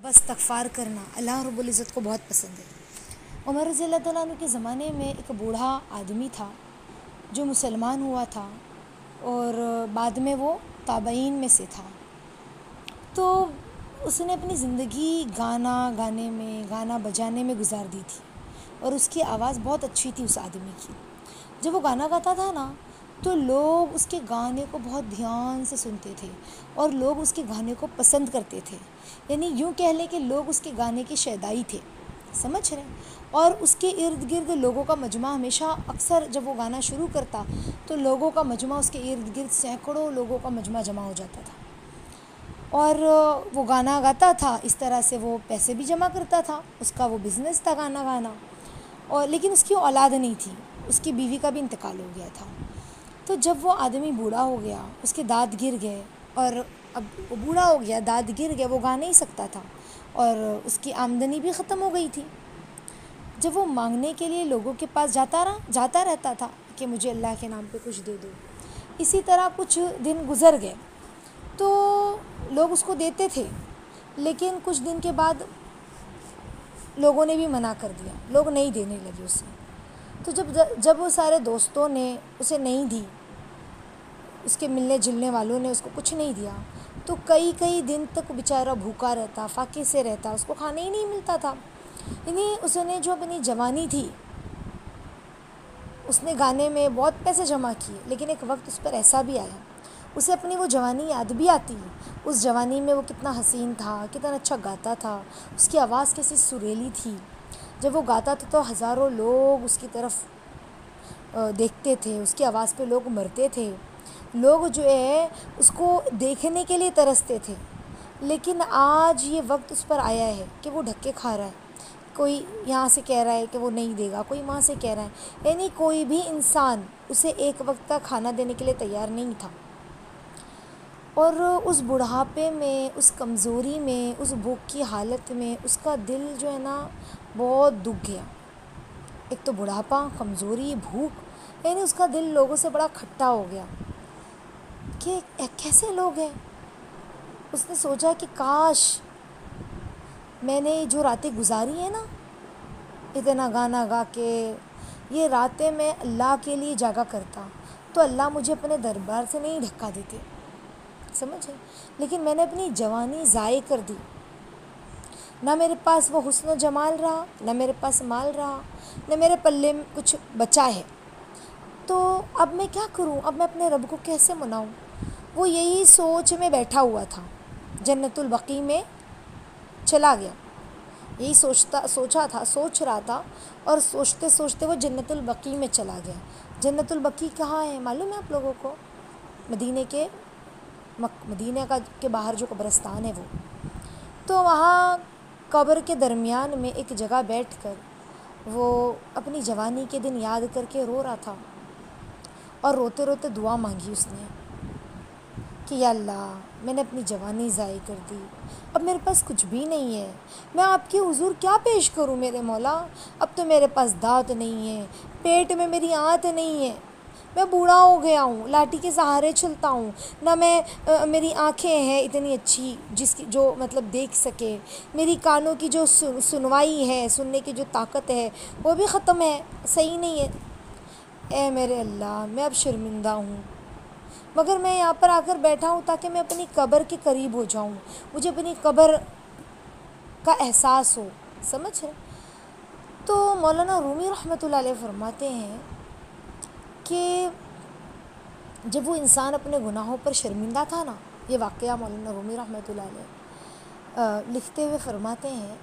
استغفار کرنا اللہ رب العزت کو بہت پسند ہے۔ عمر رضی اللہ تعالیٰ عنہ کے زمانے میں ایک بوڑھا آدمی تھا جو مسلمان ہوا تھا اور بعد میں وہ تابعین میں سے تھا۔ تو اس نے اپنی زندگی گانا گانے میں، گانا بجانے میں گزار دی تھی اور اس کی آواز بہت اچھی تھی اس آدمی کی۔ جب وہ گانا گاتا تھا نا تو لوگ اس کے گانے کو بہت دھیان سے سنتے تھے اور لوگ اس کے گانے کو پسند کرتے تھے، یعنی یوں کہہ لیں کہ لوگ اس کے گانے کی شیدائی تھے، سمجھ رہے ہیں؟ اور اس کے ارد گرد لوگوں کا مجمع، ہمیشہ اکثر جب وہ گانا شروع کرتا تو لوگوں کا مجمع، اس کے ارد گرد سینکڑوں لوگوں کا مجمع جمع ہو جاتا تھا اور وہ گانا گاتا تھا۔ اس طرح سے وہ پیسے بھی جمع کرتا تھا، اس کا وہ بزنس تھا گانا گانا، اور لیکن اس کی اولاد نہیں تھی، اس کی بیوی کا بھی انتقال ہو گیا تھا۔ تو جب وہ آدمی بوڑھا ہو گیا، اس کے دانت گر گئے اور اب وہ بوڑھا ہو گیا، دانت گر گئے، وہ گا نہیں سکتا تھا اور اس کی آمدنی بھی ختم ہو گئی تھی۔ جب وہ مانگنے کے لیے لوگوں کے پاس جاتا رہتا تھا کہ مجھے اللہ کے نام پہ کچھ دے دو، اسی طرح کچھ دن گزر گئے تو لوگ اس کو دیتے تھے، لیکن کچھ دن کے بعد لوگوں نے بھی منع کر دیا، لوگ نہیں دینے لگے اسے۔ تو جب وہ سارے دوستوں نے اسے نہیں دی، اس کے ملنے جلنے والوں نے اس کو کچھ نہیں دیا، تو کئی دن تک بیچارہ بھوکا رہتا، فاقے سے رہتا، اس کو کھانا ہی نہیں ملتا تھا۔ یعنی اس نے جو اپنی جوانی تھی، اس نے گانے میں بہت پیسے جمع کیے، لیکن ایک وقت اس پر ایسا بھی آیا، اسے اپنی وہ جوانی یاد بھی آتی ہے۔ اس جوانی میں وہ کتنا حسین تھا، کتنا اچھا گاتا تھا، اس کی آواز کیسی سریلی تھی۔ جب وہ گاتا تھا تو ہزاروں لوگ اس کی طرف دیکھتے تھے، اس کی آواز پہ لوگ مرتے تھے، لوگ جو ہے اس کو دیکھنے کے لیے ترستے تھے۔ لیکن آج یہ وقت اس پر آیا ہے کہ وہ دھکے کھا رہا ہے، کوئی یہاں سے کہہ رہا ہے کہ وہ نہیں دے گا، کوئی وہاں سے کہہ رہا ہے، یعنی کوئی بھی انسان اسے ایک وقت کا کھانا دینے کے لیے تیار نہیں تھا۔ اور اس بڑھاپے میں، اس کمزوری میں، اس بھوک کی حالت میں اس کا دل جو ہے نا بہت دکھ گیا۔ ایک تو بڑھاپا، کمزوری، بھوک، یعنی اس کا دل لوگوں سے بڑا کھٹا ہو گیا کہ کیسے لوگ ہیں۔ اس نے سوچا کہ کاش میں نے جو راتیں گزاری ہیں نا، اتنا گانا گا کے، یہ راتیں میں اللہ کے لیے جاگا کرتا تو اللہ مجھے اپنے دربار سے نہیں دھکا دیتے، سمجھے؟ لیکن میں نے اپنی جوانی ضائع کر دی، نہ میرے پاس وہ حسن و جمال رہا، نہ میرے پاس مال رہا، نہ میرے پلے میں کچھ بچا ہے۔ تو اب میں کیا کروں؟ اب میں اپنے رب کو کیسے مناؤں؟ وہ یہی سوچ میں بیٹھا ہوا تھا، جنت البقیع میں چلا گیا، یہی سوچ رہا تھا اور سوچتے سوچتے وہ جنت البقیع میں چلا گیا۔ جنت البقیع کہاں ہے معلوم ہے آپ لوگوں کو؟ مدینہ کے باہر جو قبرستان ہے وہ، تو وہاں قبر کے درمیان میں ایک جگہ بیٹھ کر وہ اپنی جوانی کے دن یاد کر کے رو رہا تھا اور روتے روتے دعا مانگی اس نے کہ یا اللہ، میں نے اپنی جوانی ضائع کر دی، اب میرے پاس کچھ بھی نہیں ہے، میں آپ کے حضور کیا پیش کروں میرے مولا؟ اب تو میرے پاس دانت نہیں ہے، پیٹ میں میری آنت نہیں ہے، میں بوڑھا ہو گیا ہوں، لاٹھی کے سہارے چلتا ہوں، نہ میری آنکھیں ہیں اتنی اچھی جو مطلب دیکھ سکے، میری کانوں کی جو سنوائی ہے، سننے کی جو طاقت ہے وہ بھی ختم ہے، صحیح نہیں ہے۔ اے میرے اللہ، میں اب شرمندہ ہوں، مگر میں یہاں پر آ کر بیٹھا ہوں تاکہ میں اپنی قبر کے قریب ہو جاؤں، مجھے اپنی قبر کا احساس ہو، سمجھ رہے؟ تو مولانا رومی رحمۃ اللہ علیہ فرماتے ہیں کہ جب وہ انسان اپنے گناہوں پر شرمندہ تھا نا، یہ واقعہ مولانا رومی رحمۃ اللہ علیہ لکھتے ہوئے فرماتے ہیں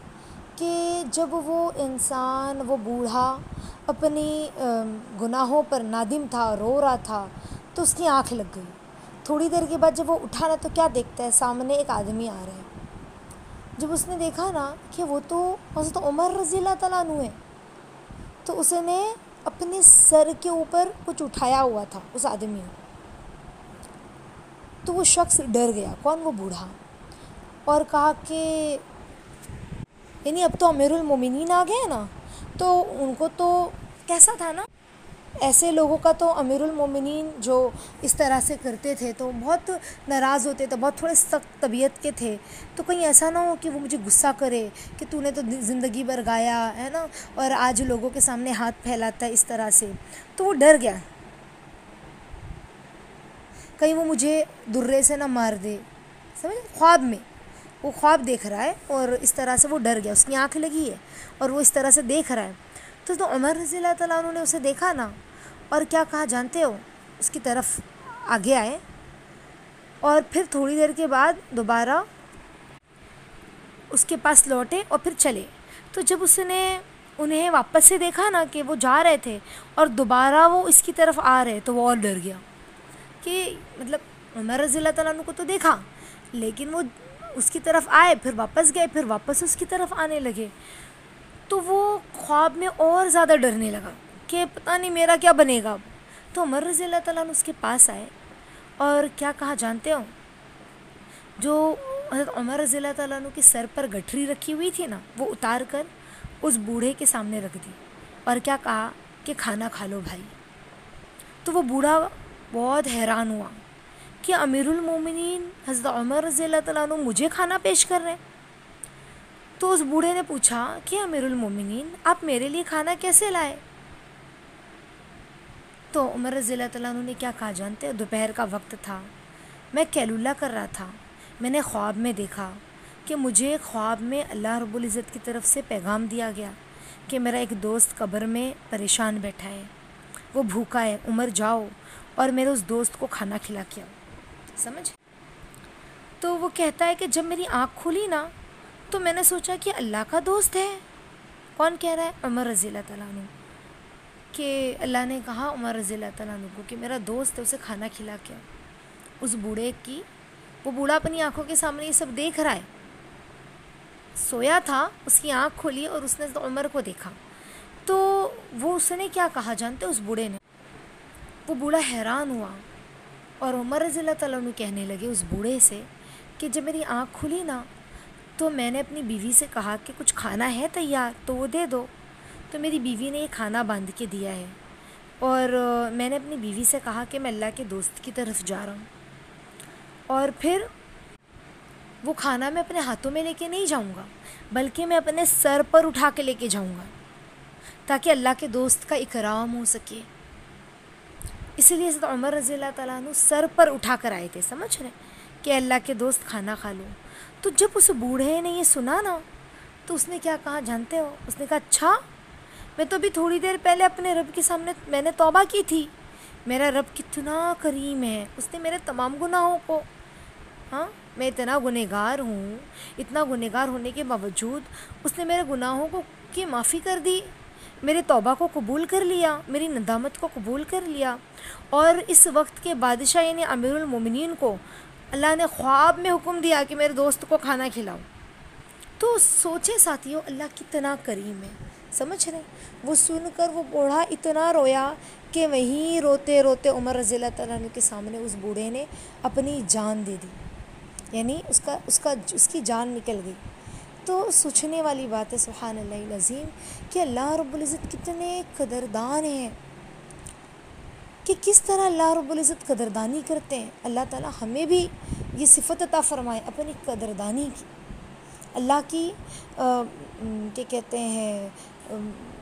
کہ جب وہ انسان، وہ بوڑھا اپنی گناہوں پر نادم تھا، رو رہا تھا، تو اس کی آنکھ لگ گئی۔ تھوڑی دیر کے بعد جب وہ اٹھا نا تو کیا دیکھتا ہے؟ سامنے ایک آدمی آ رہا ہے۔ جب اس نے دیکھا نا کہ وہ تو حضرت عمر رضی اللہ تعالیٰ عنہ ہے، تو اس نے اپنے سر کے اوپر کچھ اٹھایا ہوا تھا اس آدمی نے، تو وہ شخص ڈر گیا، کون؟ وہ بوڑھا، اور کہا کہ یعنی اب تو امیر المومنین آ گئے نا، تو ان کو تو کیسا تھا نا، ایسے لوگوں کا تو امیر المومنین جو اس طرح سے کرتے تھے تو بہت ناراض ہوتے تھے، بہت تھوڑے سخت طبیعت کے تھے، تو کہیں ایسا نہ ہو کہ وہ مجھے غصہ کرے کہ تو نے تو زندگی بھر گایا ہے نا، اور آج لوگوں کے سامنے ہاتھ پھیلاتا ہے اس طرح سے. تو وہ ڈر گیا، کہیں وہ مجھے درے سے نہ مار دے. سمجھ، خواب میں وہ خواب دیکھ رہا ہے اور اس طرح سے وہ ڈر گیا، اس کی آنکھ لگی ہے اور وہ اس طرح سے دیکھ رہا ہے. تو عمر رضی اللہ تعالیٰ عنہ نے اسے دیکھا نا، اور کیا کہا جانتے ہو؟ اس کی طرف آگے آئے اور پھر تھوڑی دیر کے بعد دوبارہ اس کے پاس لوٹے اور پھر چلے. تو جب اس نے انہیں واپس سے دیکھا نا کہ وہ جا رہے تھے اور دوبارہ وہ اس کی طرف آ رہے، تو وہ اور ڈر گیا کہ مطلب عمر رضی اللہ تعالیٰ عنہ کو تو دیکھا، لیکن وہ اس کی طرف آئے، پھر واپس گئے، پھر واپس اس کی طرف آنے لگے. تو وہ خواب میں اور زیادہ ڈرنے لگا کہ پتہ نہیں میرا کیا بنے گا اب. تو عمر رضی اللہ تعالیٰ عنہ اس کے پاس آئے اور کیا کہا جانتے ہو؟ جو حضرت عمر رضی اللہ تعالیٰ عنہ کی سر پر گٹھری رکھی ہوئی تھی نا، وہ اتار کر اس بوڑھے کے سامنے رکھ دی اور کیا کہا کہ کھانا کھا لو بھائی. تو وہ بوڑھا بہت حیران ہوا کہ امیر المومنین حضرت عمر رضی اللہ تعالیٰ عنہ مجھے کھانا پیش کر رہے ہیں. تو اس بوڑھے نے پوچھا کہ امیر المومنین آپ میرے لیے کھانا کیسے لائے؟ تو عمر رضی اللہ تعالیٰ عنہ نے کیا کہا جانتے ہیں؟ دوپہر کا وقت تھا، میں قیلولہ کر رہا تھا، میں نے خواب میں دیکھا کہ مجھے خواب میں اللہ رب العزت کی طرف سے پیغام دیا گیا کہ میرا ایک دوست قبر میں پریشان بیٹھا ہے، وہ بھوکا ہے، عمر جاؤ اور میرے اس دوست کو کھانا کھلا کے آؤ. سمجھ؟ تو وہ کہتا ہے کہ جب میری آنکھ کھلی نا تو میں نے سوچا کہ اللہ کا دوست ہے. کون کہہ رہا ہے؟ عمر رضی اللہ تعالیٰ عنہ. کہ اللہ نے کہا عمر رضی اللہ تعالیٰ عنہ کو کہ میرا دوست ہے، اسے کھانا کھلا کے آؤ. اس بوڑھے کی، وہ بوڑھا اپنی آنکھوں کے سامنے یہ سب دیکھ رہا ہے، سویا تھا، اس کی آنکھ کھلی اور اس نے عمر کو دیکھا. تو وہ اس نے کیا کہا جانتے اس بوڑھے نے؟ وہ بوڑھا حیران ہوا اور عمر رضی اللہ تعالیٰ عنہ کہنے لگے اس بوڑھے سے کہ جب میری آنکھ کھلی نا تو میں نے اپنی بیوی سے کہا کہ کچھ کھانا ہے تیار تو وہ دے دو. تو میری بیوی نے یہ کھانا باندھ کے دیا ہے، اور میں نے اپنی بیوی سے کہا کہ میں اللہ کے دوست کی طرف جا رہا ہوں، اور پھر وہ کھانا میں اپنے ہاتھوں میں لے کے نہیں جاؤں گا بلکہ میں اپنے سر پر اٹھا کے لے کے جاؤں گا تاکہ اللہ کے دوست کا اکرام ہو سکے. اسی لیے حضرت عمر رضی اللہ تعالیٰ عنہ سر پر اٹھا کر آئے تھے، سمجھ رہے کہ اللہ کے دوست کھانا کھا لو. تو جب اس بوڑھے نے یہ سنا نا تو اس نے کیا کہا جانتے ہو؟ اس نے کہا اچھا، میں تو ابھی تھوڑی دیر پہلے اپنے رب کے سامنے میں نے توبہ کی تھی، میرا رب کتنا کریم ہے، اس نے میرے تمام گناہوں کو، ہاں میں اتنا گنہگار ہوں، اتنا گنہگار ہونے کے باوجود اس نے میرے گناہوں کو کی معافی کر دی، میرے توبہ کو قبول کر لیا، میری ندامت کو قبول کر لیا. اور اس وقت کے بادشاہ یعنی امیر المومنین کو اللہ نے خواب میں حکم دیا کہ میرے دوست کو کھانا کھلاؤ. تو سوچے ساتھیوں اللہ کتنا کریم ہے، سمجھ رہے؟ وہ سن کر وہ بوڑھا اتنا رویا کہ وہیں روتے روتے عمر رضی اللہ تعالیٰ عنہ کے سامنے اس بوڑھے نے اپنی جان دے دی، یعنی اس کی جان نکل گئی. تو سوچنے والی بات ہے سبحان اللہ العظیم کہ اللہ رب العزت کتنے قدردان ہیں، کہ کس طرح اللہ رب العزت قدردانی کرتے ہیں. اللہ تعالیٰ ہمیں بھی یہ صفت عطا فرمائے اپنی قدردانی کی، اللہ کی کیا کہتے ہیں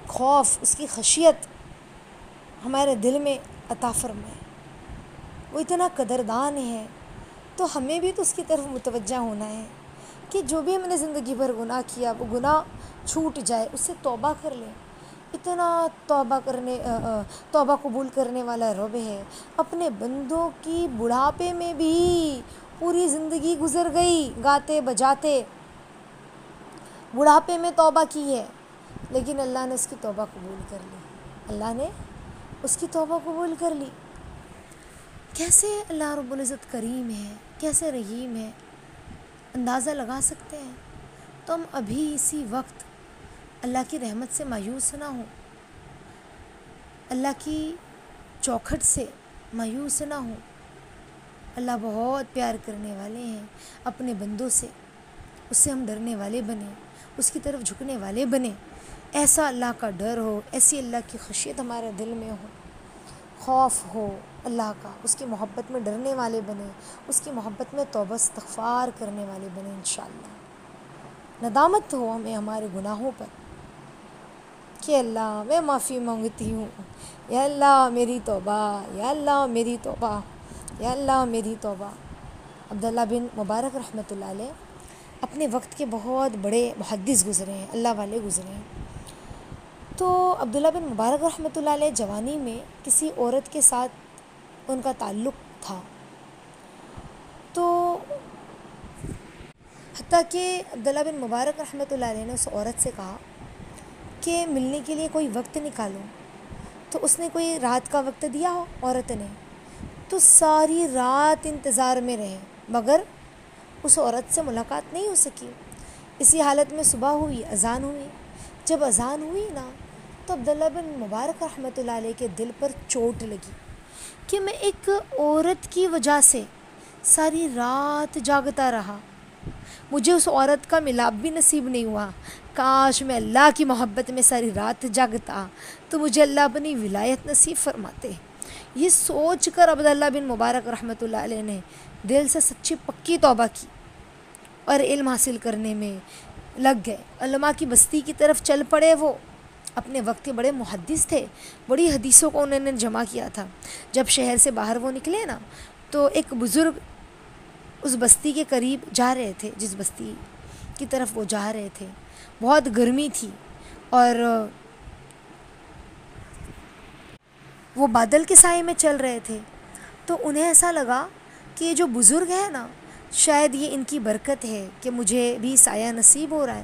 خوف، اس کی خشیت ہمارے دل میں عطا فرمائے. وہ اتنا قدردان ہے، تو ہمیں بھی تو اس کی طرف متوجہ ہونا ہے کہ جو بھی ہم نے زندگی بھر گناہ کیا وہ گناہ چھوٹ جائے، اس سے توبہ کر لیں. اتنا توبہ قبول کرنے والا رب ہے. اپنے بندوں کی بڑھاپے میں بھی پوری زندگی گزر گئی گاتے بجاتے، بڑھاپے میں توبہ کی ہے، لیکن اللہ نے اس کی توبہ قبول کر لی، اللہ نے اس کی توبہ قبول کر لی. کیسے اللہ رب العزت کریم ہے، کیسے رحیم ہے، اندازہ لگا سکتے ہیں؟ تو ہم ابھی اسی وقت اللہ کی رحمت سے مایوس نہ ہوں، اللہ کی چوکھٹ سے مایوس نہ ہوں. اللہ بہت پیار کرنے والے ہیں اپنے بندوں سے، اس سے ہم ڈرنے والے بنیں، اس کی طرف جھکنے والے بنیں. ایسا اللہ کا ڈر ہو، ایسی اللہ کی خشیت ہمارے دل میں ہو خوف ہو اللہ کا، اس کی محبت میں ڈرنے والے بنیں، اس کی محبت میں توبہ استغفار کرنے والے بنیں انشاءاللہ۔ ندامت ہو ہمیں ہمارے گناہوں پر کہ اللہ میں معافی مانگتی ہوں، یا اللہ میری توبہ، یا اللہ میری توبہ، یا اللہ میری توبہ۔ عبداللہ بن مبارک رحمۃ اللہ علیہ اپنے وقت کے بہت بڑے محدث گزرے ہیں، اللہ والے گزرے ہیں۔ تو عبداللہ بن مبارک رحمۃ اللہ علیہ جوانی میں کسی عورت کے ساتھ ان کا تعلق تھا، تو حتیٰ کہ عبداللہ بن مبارک رحمۃ اللہ علیہ نے اس عورت سے کہا کہ ملنے کے لیے کوئی وقت نکالو، تو اس نے کوئی رات کا وقت دیا ہو عورت نے، تو ساری رات انتظار میں رہے مگر اس عورت سے ملاقات نہیں ہو سکی۔ اسی حالت میں صبح ہوئی، اذان ہوئی۔ جب اذان ہوئی نا تو عبداللہ بن مبارک رحمۃ اللہ علیہ کے دل پر چوٹ لگی کہ میں ایک عورت کی وجہ سے ساری رات جاگتا رہا، مجھے اس عورت کا ملاپ بھی نصیب نہیں ہوا، کاش میں اللہ کی محبت میں ساری رات جاگتا تو مجھے اللہ اپنی ولایت نصیب فرماتے۔ یہ سوچ کر عبداللہ بن مبارک رحمۃ اللہ علیہ نے دل سے سچی پکی توبہ کی اور علم حاصل کرنے میں لگ گئے، علماء کی بستی کی طرف چل پڑے۔ وہ اپنے وقت کے بڑے محدث تھے، بڑی حدیثوں کو انہوں نے جمع کیا تھا۔ جب شہر سے باہر وہ نکلے نا تو ایک بزرگ اس بستی کے قریب جا رہے تھے، جس بستی کی طرف وہ جا رہے تھے، بہت گرمی تھی اور وہ بادل کے سائے میں چل رہے تھے، تو انہیں ایسا لگا کہ یہ جو بزرگ ہے نا شاید یہ ان کی برکت ہے کہ مجھے بھی سایہ نصیب ہو رہا ہے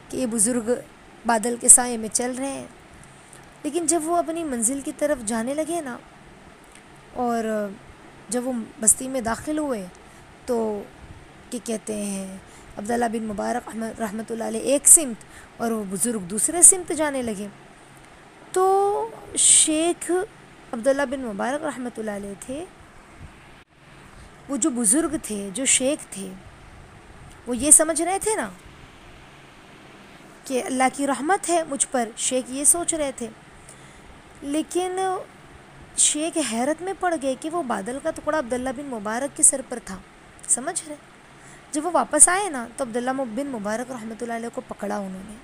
کہ یہ بزرگ بادل کے سائے میں چل رہے ہیں۔ لیکن جب وہ اپنی منزل کی طرف جانے لگے نا اور جب وہ بستی میں داخل ہوئے تو کیا کہتے ہیں عبداللہ بن مبارک رحمۃ اللہ علیہ ایک سمت اور وہ بزرگ دوسرے سمت جانے لگے، تو شیخ عبداللہ بن مبارک رحمۃ اللہ علیہ تھے، وہ جو بزرگ تھے، جو شیخ تھے، وہ یہ سمجھ رہے تھے نا کہ اللہ کی رحمت ہے مجھ پر، شیخ یہ سوچ رہے تھے، لیکن شیخ حیرت میں پڑ گئے کہ وہ بادل کا ٹکڑا عبداللہ بن مبارک کے سر پر تھا، سمجھ رہے۔ جب وہ واپس آئے نا تو عبداللہ بن مبارک رحمۃ اللہ علیہ کو پکڑا انہوں نے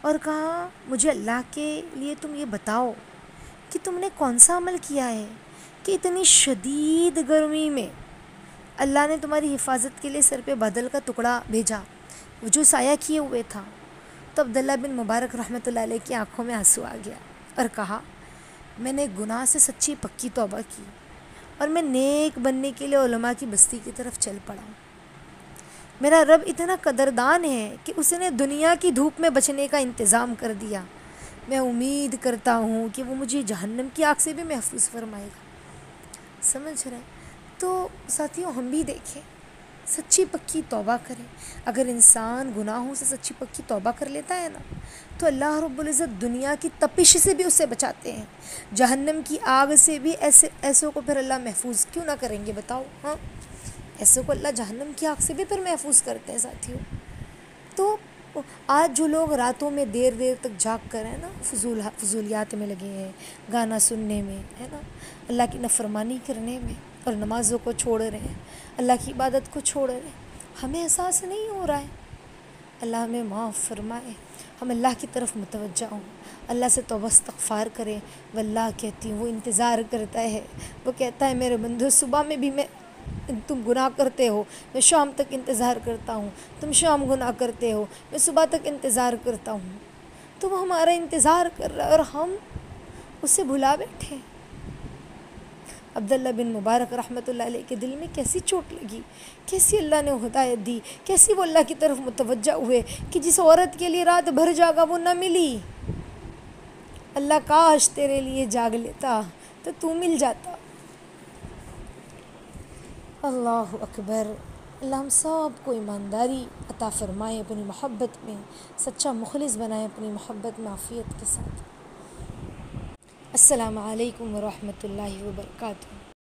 اور کہا مجھے اللہ کے لیے تم یہ بتاؤ کہ تم نے کون سا عمل کیا ہے کہ اتنی شدید گرمی میں اللہ نے تمہاری حفاظت کے لیے سر پہ بادل کا ٹکڑا بھیجا وہ جو سایہ کیے ہوئے تھا۔ تو عبداللہ بن مبارک رحمۃ اللہ علیہ کی آنکھوں میں آنسو آ گیا اور کہا میں نے گناہ سے سچی پکی توبہ کی اور میں نیک بننے کے لیے علماء کی بستی کی طرف چل پڑا ہوں۔ میرا رب اتنا قدردان ہے کہ اس نے دنیا کی دھوپ میں بچنے کا انتظام کر دیا، میں امید کرتا ہوں کہ وہ مجھے جہنم کی آگ سے بھی محفوظ فرمائے گا، سمجھ رہے۔ تو ساتھیوں ہم بھی دیکھیں، سچی پکی توبہ کریں۔ اگر انسان گناہوں سے سچی پکی توبہ کر لیتا ہے نا تو اللہ رب العزت دنیا کی تپش سے بھی اسے بچاتے ہیں، جہنم کی آگ سے بھی ایسوں کو پھر اللہ محفوظ کیوں نہ کریں گے بتاؤ، ہاں ایسوں کو اللہ جہنم کی آگ سے بھی پھر محفوظ کرتے ہیں ساتھیوں۔ تو آج جو لوگ راتوں میں دیر دیر تک جاگ کر ہے نا فضولیات میں لگے ہیں، گانا سننے میں ہے نا، اللہ کی نافرمانی کرنے میں اور نمازوں کو چھوڑ رہے ہیں، اللہ کی عبادت کو چھوڑ رہے ہیں، ہمیں احساس نہیں ہو رہا ہے۔ اللہ ہمیں معاف فرمائے، ہم اللہ کی طرف متوجہ ہوں، اللہ سے توبہ استغفار کریں۔ واللہ کہتی ہوں وہ انتظار کرتا ہے، وہ کہتا ہے میرے بندو صبح میں بھی تم گناہ کرتے ہو، میں شام تک انتظار کرتا ہوں، تم شام گناہ کرتے ہو، میں صبح تک انتظار کرتا ہوں۔ تو وہ ہمارا انتظار کر رہا ہے اور ہم اسے بھلا بیٹھے۔ عبداللہ بن مبارک رحمۃ اللہ علیہ کے دل میں کیسی چوٹ لگی، کیسی اللہ نے ہدایت دی، کیسی وہ اللہ کی طرف متوجہ ہوئے کہ جس عورت کے لیے رات بھر جاگا وہ نہ ملی۔ اللہ کاش تیرے لیے جاگ لیتا تو تو مل جاتا۔ اللہ اکبر۔ اللہ ہم سب کو ایمانداری عطا فرمائے، اپنی محبت میں سچا مخلص بنائے، اپنی محبت میں عافیت کے ساتھ۔ السلام علیکم ورحمۃ اللہ وبرکاتہ۔